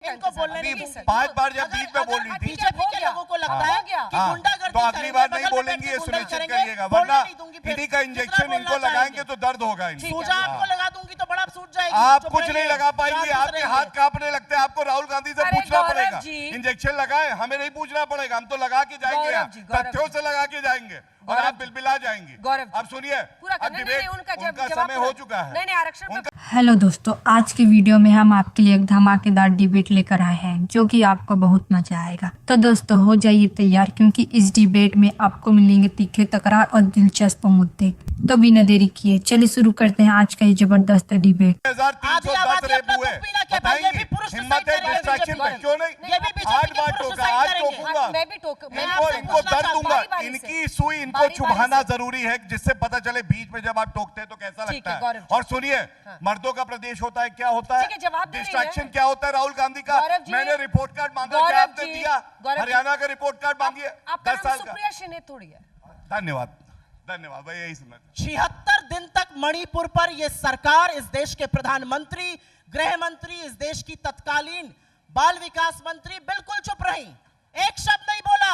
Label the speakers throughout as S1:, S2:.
S1: इनको बोलने नहीं
S2: 5 बार जब बीच में बोल रही थी
S1: बीजेपी के लोगों को लगता है कि गुंडागर्दी
S2: तो अगली बार नहीं बोलेंगे, ये सुनिश्चित करिएगा, वरना ईडी का इंजेक्शन इनको लगाएंगे तो दर्द होगा इनको।
S1: सूजा आपको लगा दूंगी तो बड़ा सूझ जाएगी।
S2: आप कुछ नहीं लगा पाएंगे, आपके हाथ कांपने लगते हैं। आपको राहुल गांधी से पूछना पड़ेगा, इंजेक्शन लगाए, हमें नहीं पूछना पड़ेगा, हम तो लगा के जाएंगे, तथ्यों से लगा के जाएंगे और आप बिलबिला जाएंगे। अब सुनिए, अब डिबेट उनका समय हो चुका है।
S3: हेलो दोस्तों, आज की वीडियो में हम आपके लिए एक धमाकेदार डिबेट लेकर आए हैं जो कि आपको बहुत मजा आएगा। तो दोस्तों हो जाइए तैयार, क्योंकि इस डिबेट में आपको मिलेंगे तीखे तकरार और दिलचस्प मुद्दे। तो बिना देरी किए चलिए शुरू करते हैं आज का ये जबरदस्त डिबेट।
S2: 1310 रेप हुए, बताएंगे हिम्मत है डिस्ट्रैक्शन में, क्यों नहीं? 8 बार टोका, आज टोकूंगा, इनको दर्द दूंगा। इनकी सुई इनको चुभाना जरूरी है, जिससे पता चले बीच में जब आप टोकते हैं तो कैसा लगता है। और सुनिए, मर्दों का प्रदेश होता है, क्या होता है डिस्ट्रैक्शन, क्या होता है राहुल गांधी का। मैंने रिपोर्ट कार्ड मांगा, क्या आपने दिया? हरियाणा का रिपोर्ट कार्ड मांगिए 10 साल का। धन्यवाद धन्यवाद भाई, यही सुनना।
S1: 76 दिन तक मणिपुर पर यह सरकार, इस देश के प्रधानमंत्री, गृह मंत्री, इस देश की तत्कालीन बाल विकास मंत्री बिल्कुल चुप रही, एक शब्द नहीं बोला।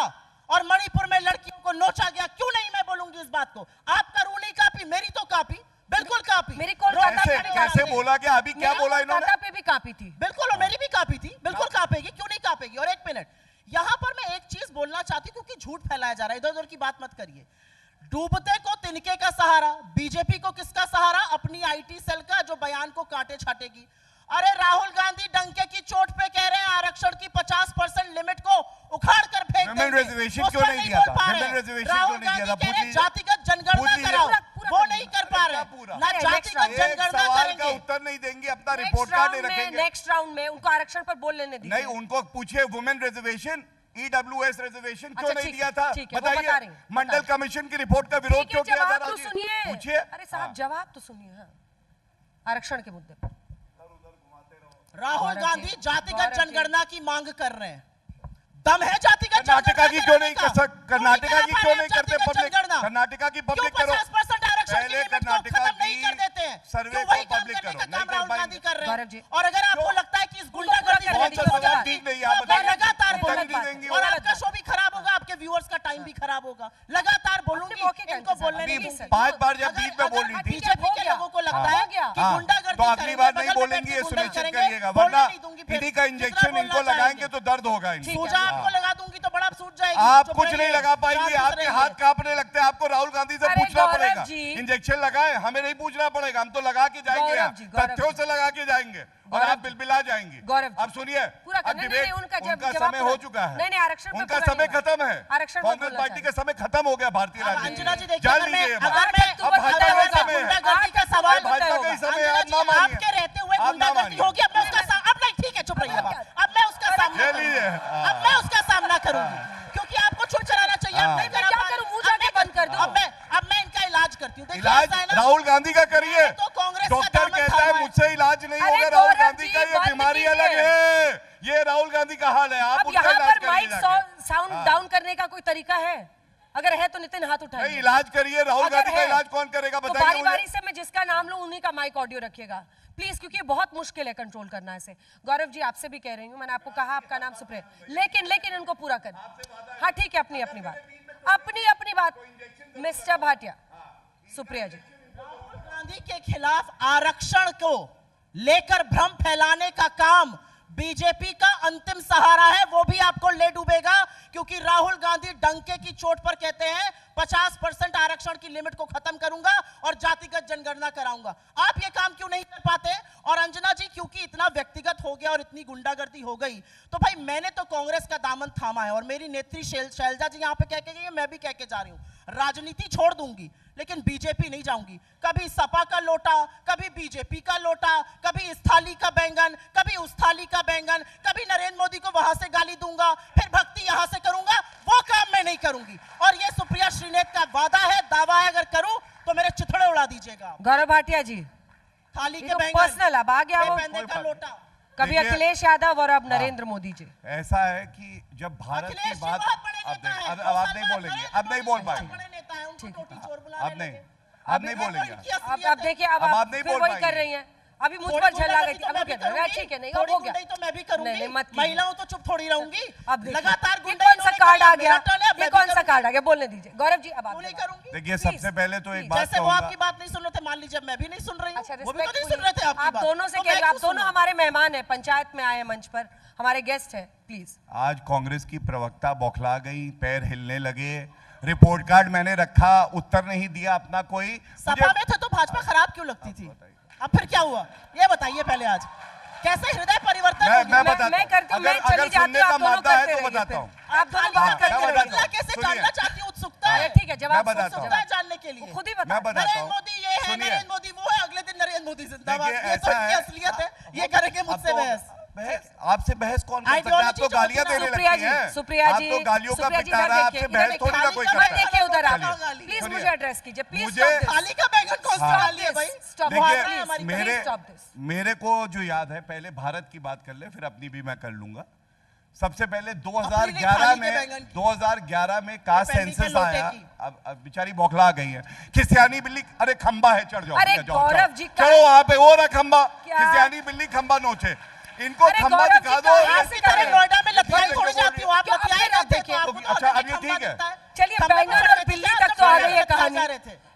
S1: और मणिपुर में लड़कियों को नोचा गया, क्यों नहीं मैं बोलूंगी इस बात को। आपका रूल नहीं कापी, मेरी तो कापी, बिल्कुल कापी।
S3: मेरी
S2: कैसे बोला क्या? अभी क्या बोला इन्होंने?
S3: पे भी कापी थी,
S1: बिल्कुल, और मेरी भी कापी थी, बिल्कुल कापेगी, क्यों नहीं कापेगी। और एक मिनट, यहां पर मैं एक चीज बोलना चाहती हूं, क्योंकि झूठ फैलाया जा रहा है, इधर उधर की बात मत करिए। डूबते को तिनके का सहारा, बीजेपी को किसका सहारा? अपनी आईटी सेल का, जो बयान को काटे छाटेगी। अरे राहुल गांधी डंके की चोट पे कह रहे हैं आरक्षण की 50% लिमिट को उखाड़ कर फेंक देंगे।
S2: रिजर्वेशन क्यों नहीं दिया था?
S1: राहुल गांधी जातिगत जनगणना कराओ, वो नहीं कर पा रहे, ना जातिगत जनगणना करेंगे।
S2: उत्तर नहीं देंगे, अपना रिपोर्ट कार्ड नहीं रखेंगे।
S3: नेक्स्ट राउंड में उनको आरक्षण पर बोल लेने दीजिए।
S2: नहीं, उनको पूछिए वुमेन रिजर्वेशन, ईडब्ल्यूएस रिजर्वेशन क्यों नहीं दिया था? बताइए, मंडल कमीशन की रिपोर्ट का विरोध क्यों किया जा रहा है? पूछिए।
S3: अरे साहब जवाब तो सुनिए आरक्षण के मुद्दे पर।
S1: राहुल गांधी जातिगत जनगणना की मांग कर रहे हैं, दम है जातिगत
S2: कर्नाटका की क्यों नहीं कर सकते? कर्नाटका की क्यों नहीं करते पब्लिक? कर्नाटका की पब्लिक करो,
S1: 50% आरक्षण
S2: पहले कर्नाटका
S1: नहीं कर देते हैं,
S2: सर्वे को पब्लिक करो।
S1: काम राहुल गांधी कर रहे हैं। और अगर आपको लगता है कि इस गुंडागर्दी
S2: ठीक नहीं, आप
S1: लगातार बोलूंगी और आपका शो भी खराब होगा, आपके व्यूअर्स का टाइम भी खराब होगा, लगातार बोलूंगी, इनको बोलने नहीं।
S2: 5 बार जब बीच में बोल रही थी
S1: बीजेपी के लोगों को लगता है कि गुंडागर्दी,
S2: तो अगली बार नहीं बोलेंगे, ये सुनिश्चित करिएगा, वरना ईडी का इंजेक्शन इनको लगाएंगे तो दर्द होगा इनको।
S1: सूजा आपको लगा दूंगी तो बड़ा सूझ जाएगी।
S2: आप कुछ नहीं लगा पाएंगे, आपके हाथ कांपने लगते हैं। आपको राहुल गांधी से पूछना पड़ेगा, इंजेक्शन लगाए, हमें नहीं पूछना पड़ेगा, हम तो लगा के जाएंगे, तथ्यों से लगा के जाएंगे और आप बिलबिला जाएंगे। अब सुनिए, अब डिबेट उनका समय हो चुका है, उनका समय खत्म है। कांग्रेस पार्टी का समय खत्म हो गया। भारतीय
S1: अंजना जी देखिए,
S2: जान लीजिए,
S1: अब भाजपा का समय है,
S2: भाजपा का ही समय है। आप ना मानिए,
S1: आपके रहते हुए गुंडागर्दी होगी। अब मैं उसका अब नहीं, ठीक है चुप रहिए, अब मैं उसका सामना
S2: लीजिए,
S1: अब मैं उसका सामना करूंगी, क्योंकि आपको छुड़ चलाना चाहिए। अब नहीं करा पा रही, बंद कर दो। अब मैं इनका इलाज करती हूँ।
S2: इलाज राहुल गांधी का करिए।
S1: तो कांग्रेस
S2: डॉक्टर कहता है मुझसे इलाज नहीं होगा, राहुल गांधी का ये बीमारी अलग है, ये राहुल गांधी का हाल है। आप
S3: यहाँ पर माइक साउंड डाउन करने का कोई तरीका है? अगर है तो नितिन हाथ उठाइए।
S2: इलाज करिए, राहुल गांधी का इलाज कौन करेगा बताइए।
S3: बारी बारी से मैं जिसका नाम लूं उन्हीं का माइक ऑडियो रखिएगा प्लीज, क्योंकि बहुत मुश्किल है कंट्रोल करना ऐसे। गौरव जी आपसे भी कह रही हूँ, मैंने आपको कहा आपका नाम सुप्रिया, लेकिन इनको पूरा कर। हाँ ठीक है, अपनी बात मिस्टर भाटिया। सुप्रिया जी,
S1: राहुल गांधी के खिलाफ आरक्षण को लेकर भ्रम फैलाने का काम बीजेपी का अंतिम सहारा है, वो भी आपको ले डूबेगा। क्योंकि राहुल गांधी डंके की चोट पर कहते हैं 50% आरक्षण की लिमिट को खत्म करूंगा और जातिगत जनगणना कराऊंगा। आप ये काम क्यों नहीं कर पाते? और अंजना जी, क्योंकि इतना व्यक्तिगत हो गया और इतनी गुंडागर्दी हो गई, तो भाई मैंने तो कांग्रेस का दामन थामा है। और मेरी नेत्री शैलजा जी यहाँ पे कह के गई है, मैं भी कह के जा रही हूँ, राजनीति छोड़ दूंगी लेकिन बीजेपी नहीं जाऊंगी। कभी सपा का लोटा, कभी बीजेपी का लोटा, कभी इस थाली का बैंगन, कभी उस थाली का बैंगन, कभी नरेंद्र मोदी को वहां से गाली दूंगा, फिर भक्ति यहां से करूंगा, वो काम मैं नहीं करूंगी। और ये सुप्रिया श्रीनेत का वादा है, दावा है, अगर करूं तो मेरे चिथड़े उड़ा दीजिएगा।
S3: गौरव भाटिया जी,
S1: थाली के बैंगन,
S3: पर्सनल अब आ गया वो
S1: का लोटा,
S3: कभी अखिलेश यादव और अब नरेंद्र मोदी जी।
S2: ऐसा है कि जब भारत की बात, अब आप नहीं बोलेंगे, अब नहीं बोल पाएंगे, अब नहीं बोलेंगे।
S3: अब देखिए, अब आप नहीं बोल कर रही हैं।
S4: अभी मुझ पर झल्ला गई थी, अब क्या करूंगा? ठीक है, नहीं अब हो गया,
S1: तो मैं भी करूंगी,
S4: नहीं मत
S1: महिलाओं तो चुप थोड़ी रहूंगी।
S4: अब
S1: लगातार
S4: कौन सा कार्ड आ गया, ये कौन सा कार्ड आ गया, बोलने दीजिए गौरव जी। अब आप
S1: नहीं करूंगी।
S2: देखिए सबसे पहले तो एक बात
S1: जैसे वो आपकी बात नहीं सुन रहे थे, मान लीजिए मैं भी नहीं सुन रही हूँ, वो भी तो नहीं सुन रहे थे आपकी
S4: आप
S1: बात।
S4: दोनों से कह, आप दोनों हमारे मेहमान हैं, पंचायत में आए मंच पर, हमारे गेस्ट हैं, प्लीज।
S2: आज कांग्रेस की प्रवक्ता बौखला गई, पैर हिलने लगे, रिपोर्ट कार्ड मैंने रखा, उत्तर नहीं दिया अपना कोई।
S1: सभा में थे तो भाजपा खराब क्यों लगती थी, अब फिर क्या हुआ ये बताइए पहले। आज कैसे हृदय परिवर्तन हो गया?
S4: मैं करती हूँ, मैं चली जाती हूँ, आप दोनों करते रहिए,
S2: बताता हूँ।
S4: आप दोनों बात करते रहिए।
S1: कैसे जानना चाहती हूँ, उत्सुकता है।
S4: ठीक है, जवाब
S1: उत्सुकता है जानने के लिए,
S4: खुद ही
S2: मैं बताता
S1: नरेंद्र
S2: हूँ।
S1: मोदी ये है, नरेंद्र मोदी वो है, अगले दिन नरेंद्र मोदी जिंदाबाद।
S2: देखिए,
S1: ये तो
S2: ऐसा
S1: इनकी
S2: है।
S1: असलियत है, ये करेंगे मुझसे बहस।
S2: आपसे बहस कौन कर सकता है? आप तो गालियां देने लगती हैं।
S4: सुप्रिया जी,
S2: आप तो गालियों का
S4: सुप्रिया जी,
S2: पिटारा,
S4: इधर
S2: आपसे
S4: देखिए,
S2: बहस थोड़ी ना कोई करता है।
S4: देखिए उधर आप,
S2: चलिए,
S4: प्लीज
S2: सुनिए।
S4: मुझे एड्रेस कीजिए, प्लीज
S2: मुझे-
S1: थाली का बैंगन कौन सा डाल दिया भाई?
S2: देखिए मेरे को जो याद है, पहले भारत की बात कर ले, फिर अपनी भी मैं कर लूंगा। सबसे पहले 2011 में कास्ट सेंसस आया। अब बेचारी बौखला गई है। खिसियानी बिल्ली, अरे खंबा है, चढ़ जाओ।
S4: अरे गौरव जी,
S2: चलो वहां पे वो रहा खंबा, खिसियानी बिल्ली खंबा नोचे, इनको खंबा दिखा दो।
S1: नोएडा में लतियाई थोड़ी जाती हूँ, आप लतियाई ना देखिए।
S2: अच्छा अब ये ठीक है,
S4: चलिए बैंगन और बिल्ली तक तो आ गई है कहानी।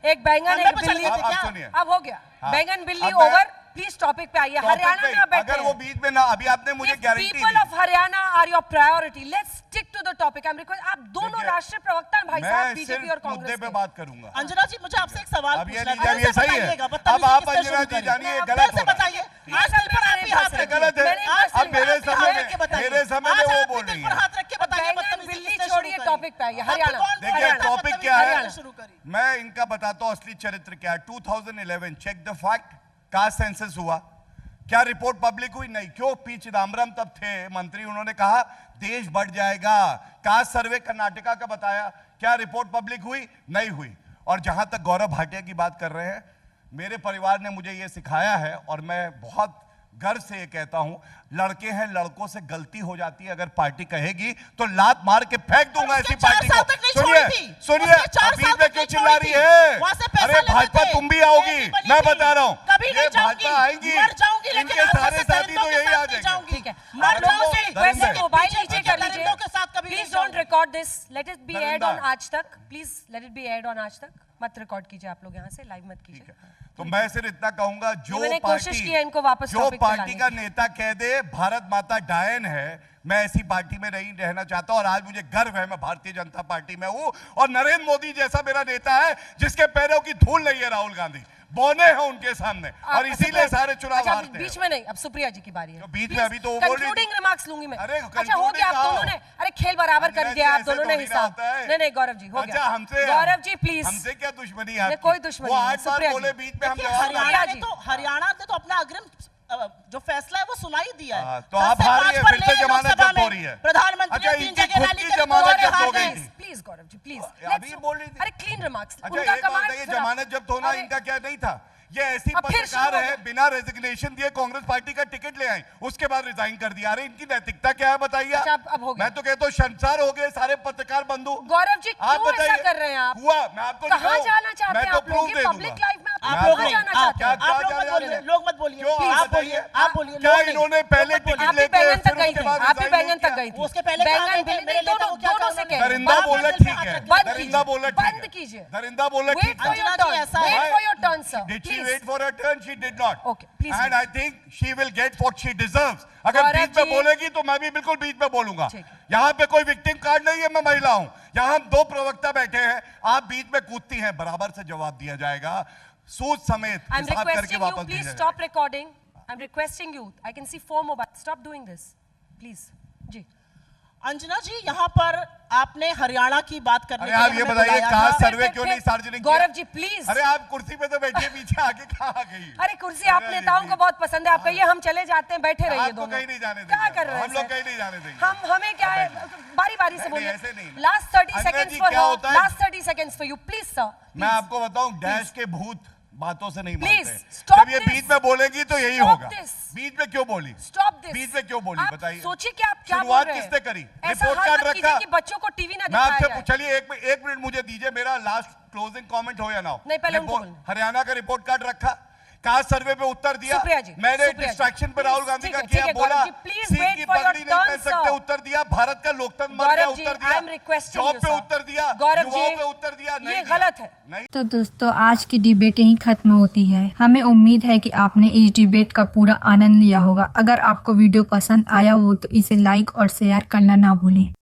S4: एक बैंगन एक बिल्ली,
S2: सुनिए
S4: अब हो गया बैंगन बिल्ली ओवर। प्लीज टॉपिक पे आइए। हरियाणा में बैठे,
S2: अगर वो बीच में ना, अभी आपने मुझे गारंटी दी।
S4: People of Haryana are your priority, let's stick to the topic. I am request, आप दोनों राष्ट्रीय प्रवक्ता हैं भाई साहब, बीजेपी और कांग्रेस
S2: मुद्दे पे बात करूंगा।
S1: अंजना जी मुझे आपसे एक सवाल
S2: अब ये
S1: पूछना है।
S2: ये सही है। अब आप अंजना जी जानिए गलत हो
S1: बताइए, आज दिल पर आप भी हाथ रखिए।
S2: गलत है। अब मेरे समय में वो बोल रही है।
S1: हाथ रख के बताइए,
S4: बिल्ली छोड़िए, टॉपिक पे आइए। हरियाणा
S2: देखिए टॉपिक क्या है,
S1: शुरू करिए।
S2: मैं इनका बताता हूँ असली चरित्र क्या है। 2011 check the fact, caste census हुआ, क्या रिपोर्ट पब्लिक हुई? नहीं। क्यों? पी चिदम्बरम तब थे मंत्री, उन्होंने कहा देश बढ़ जाएगा। कास्ट सर्वे कर्नाटका का बताया, क्या रिपोर्ट पब्लिक हुई? नहीं हुई। और जहां तक गौरव भाटिया की बात कर रहे हैं, मेरे परिवार ने मुझे यह सिखाया है और मैं बहुत गर्व से ये कहता हूं, लड़के हैं, लड़कों से गलती हो जाती है, अगर पार्टी कहेगी तो लात मार के फेंक दूंगा ऐसी पार्टी को। सुनिए अभी में क्यों चिल्ला रही है? अरे भाजपा तुम भी आओगी, मैं बता रहा हूँ, ये भाजपा आएंगी, इनके सारे साथी तो यही आ जाएंगे।
S4: ठीक है, मोबाइल नीचे कर लीजिए, please don't record this, let it be aired on Aaj Tak, please let it be aired on Aaj Tak, मत रिकॉर्ड कीजिए आप लोग यहाँ से, लाइव मत कीजिए।
S2: तो मैं सिर्फ इतना कहूंगा, जो
S4: कोशिश की है इनको वापस
S2: जो पार्टी का नेता कह दे भारत माता डायन है, मैं ऐसी पार्टी में नहीं रहना चाहता। और आज मुझे गर्व है, मैं भारतीय जनता पार्टी में हूं और नरेंद्र मोदी जैसा मेरा नेता है जिसके पैरों की धूल नहीं है राहुल गांधी, बौने हैं उनके सामने, और इसीलिए सारे चुनाव हारते हैं।
S4: बीच में नहीं, अब सुप्रिया जी की बारी है।
S2: तो बीच में अभी तो वो बोल रही थी।
S4: कंक्लूडिंग रिमार्क्स लूंगी मैं।
S2: अरे
S4: अच्छा हो गया, आप दोनों ने, अरे खेल बराबर कर दिया आप दोनों ने हिसाब। नहीं नहीं गौरव जी हो गया।
S2: हमसे
S4: गौरव जी प्लीज,
S2: हमसे क्या दुश्मनी है?
S4: कोई दुश्मनी नहीं।
S2: 8 बार बोले, बीच में हम
S1: हरियाणा ने तो अपना अग्रिम जो फैसला है वो सुनाई दिया है।
S2: तो आप हार रही है, फिर से जमानत जब्त हो रही है।
S1: प्रधानमंत्री
S2: अच्छा, इनकी खुद की जमानत जब्त हो गई थी।
S4: प्लीज गौरव जी प्लीज,
S2: अभी बोल रही थी।
S4: अरे क्लीन रिमार्क्स।
S2: अच्छा एक बात बताइए, जमानत जब्त होना इनका क्या नहीं था? ये ऐसी पत्रकार है, बिना रेजिग्नेशन दिए कांग्रेस पार्टी का टिकट ले आई, उसके बाद रिजाइन कर दिया। अरे इनकी नैतिकता क्या है बताइए।
S4: अच्छा, अब हो गया।
S2: मैं तो कहता हूँ शर्मसार हो गए सारे पत्रकार बंधु।
S4: गौरव जी क्यों ऐसा कर रहे हैं आप?
S2: हुआ, मैं आपको
S4: कहाँ जाना चाहते हैं आप लोग? पब्लिक लाइफ में आप लोग जाना चाहते हैं?
S1: लोग मत बोलिए, आप बोलिए, आप बोलिए।
S2: क्या इन्होंने पहले टिकट लेके
S4: बैंगन तक गई थी, आप भी बैंगन तक गई थी,
S1: उसके पहले
S4: बैंगन दोनों से कह,
S2: दरिंदा बोला ठीक है, दरिंदा बोला
S4: बंद कीजिए,
S2: दरिंदा बोला ठीक है।
S4: wait for your turn sir,
S2: Did she wait for her turn? She did not.
S4: Okay, please.
S2: And I think she will get what she deserves. अगर बीच में बोलेगी तो मैं भी बिल्कुल बीच में बोलूंगा। यहाँ पे कोई विक्टिम कार्ड नहीं है, मैं महिला हूँ। यहाँ हम 2 प्रवक्ता बैठे हैं, आप बीच में कूदती हैं, बराबर से जवाब दिया जाएगा, सूद समेत हिसाब करके वापस दिया जाएगा।
S4: Stop recording. I'm requesting you. I can see 4 mobile. Stop doing this, please. जी
S1: अंजना जी, यहाँ पर आपने हरियाणा की बात करने के लिए
S2: आप ये बताइए, कास्ट सर्वे क्यों नहीं सार्वजनिक?
S4: गौरव जी प्लीज।
S2: अरे आप कुर्सी पे तो बैठिए, पीछे आके कहाँ आ गई?
S4: अरे कुर्सी आप नेताओं को बहुत पसंद है, आप कहिए हम चले जाते हैं, बैठे रहिए दोनों।
S2: कहीं नहीं जाने देंगे,
S4: क्या कर रहे हैं?
S2: हम लोग कहीं नहीं जाने देंगे।
S4: हमें क्या है, बारी बारी से बोलिए।
S2: ऐसे नहीं।
S4: Last 30 seconds for you, last 30 seconds for you please sir.
S2: मैं आपको बताऊं, डैश के भूत बातों से नहीं मानते।
S4: जब
S2: ये बीच में बोलेगी तो यही होगा। बीच में क्यों बोली?
S4: Stop this.
S2: बीच में क्यों बोली बताइए?
S4: सोचिए कि आप क्या बोल
S2: शुरुआत
S4: रहे हैं।
S2: किसने करी?
S4: ऐसा
S2: रिपोर्ट कार्ड रखा
S4: कि बच्चों को टीवी ना
S2: मैं
S4: दिखाया
S2: आपसे चलिए एक मिनट मुझे दीजिए, मेरा लास्ट क्लोजिंग कमेंट हो या ना हो।
S4: नहीं, पहले उनको
S2: हरियाणा का रिपोर्ट कार्ड रखा, कहा सर्वे पे उत्तर दिया?
S4: सुप्रिया जी,
S2: मैंने
S4: सुप्रिया जी,
S2: डिस्ट्रैक्शन पे राहुल गांधी
S4: ठीक
S2: का
S4: है,
S2: किया
S4: ठीक है,
S2: बोला?
S4: गौरव जी, please
S2: सिंह
S4: wait
S2: की
S4: for your
S2: पगड़ी नहीं पहन
S4: turn,
S2: सकते
S4: sir.
S2: उत्तर दिया, भारत का लोकतंत्र मर गया
S4: गौरव जी,
S2: उत्तर
S4: I am
S2: दिया,
S4: requesting
S2: जॉब
S4: you,
S2: पे
S4: sir.
S2: उत्तर दिया,
S4: गौरव
S2: युवाओं
S4: जी,
S2: पे उत्तर दिया, नहीं
S4: ये
S2: दिया।
S4: गलत है।
S2: नहीं।
S3: तो दोस्तों आज की डिबेट यहीं खत्म होती है। हमें उम्मीद है कि आपने इस डिबेट का पूरा आनंद लिया होगा। अगर आपको वीडियो पसंद आया हो तो इसे लाइक और शेयर करना ना भूलें।